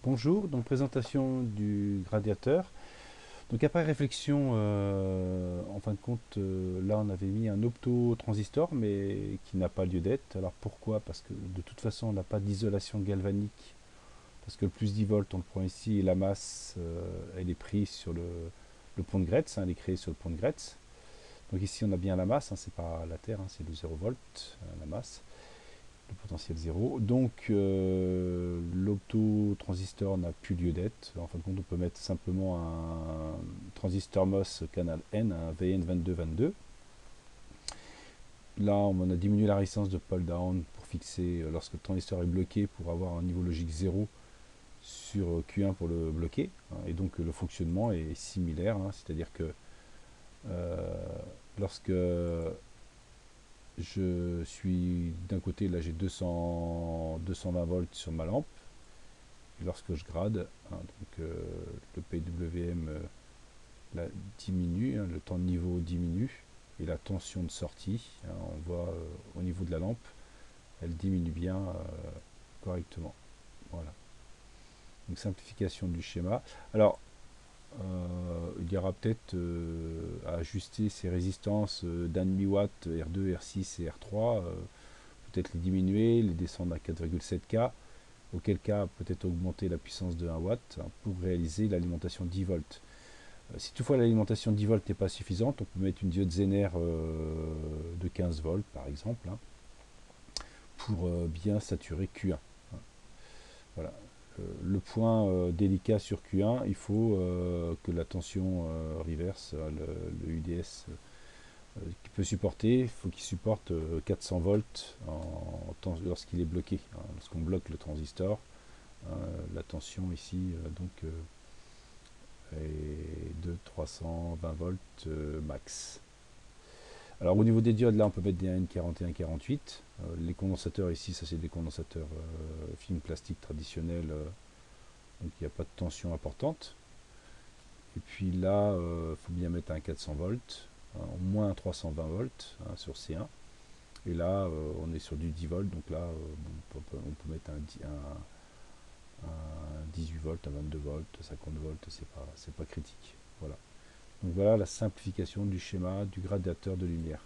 Bonjour, donc présentation du gradiateur. Donc après réflexion, en fin de compte, là on avait mis un optotransistor mais qui n'a pas lieu d'être. Alors pourquoi? Parce que de toute façon on n'a pas d'isolation galvanique, parce que le plus 10 volts on le prend ici et la masse elle est prise sur le pont de Gretz, hein, elle est créée sur le pont de Gretz. Donc ici on a bien la masse, hein, c'est pas la Terre, hein, c'est le 0 volt, la masse. Le potentiel 0. Donc l'optotransistor n'a plus lieu d'être. En fin de compte, on peut mettre simplement un transistor MOS canal N, un VN2222. Là, on a diminué la résistance de pull down pour fixer, lorsque le transistor est bloqué, pour avoir un niveau logique 0 sur Q1 pour le bloquer. Hein, et donc le fonctionnement est similaire, hein, c'est-à-dire que lorsque je suis d'un côté, là j'ai 220 volts sur ma lampe, et lorsque je grade, hein, donc le PWM diminue, hein, le temps de niveau diminue, et la tension de sortie, hein, on voit au niveau de la lampe, elle diminue bien correctement. Voilà. Donc simplification du schéma. Alors, il y aura peut-être à ajuster ces résistances d'un demi-watt R2, R6 et R3, peut-être les diminuer, les descendre à 4,7K, auquel cas peut-être augmenter la puissance de 1 watt, hein, pour réaliser l'alimentation 10 volts. Si toutefois l'alimentation 10 volts n'est pas suffisante, on peut mettre une diode Zener de 15 volts par exemple, hein, pour bien saturer Q1. Hein. Voilà. Le point délicat sur Q1, il faut que la tension reverse, le UDS qui peut supporter, il faut qu'il supporte 400 volts lorsqu'il est bloqué, hein, lorsqu'on bloque le transistor. La tension ici est de 320 volts max. Alors au niveau des diodes, là on peut mettre des N41 48. Les condensateurs ici, ça c'est des condensateurs film plastique traditionnels, donc il n'y a pas de tension importante. Et puis là, il faut bien mettre un 400 volts, hein, au moins un 320 volts, hein, sur C1. Et là, on est sur du 10 volts, donc là, on peut mettre un 18 volts, un 22 volts, 50 volts, c'est pas critique. Voilà. Donc voilà la simplification du schéma du gradiateur de lumière.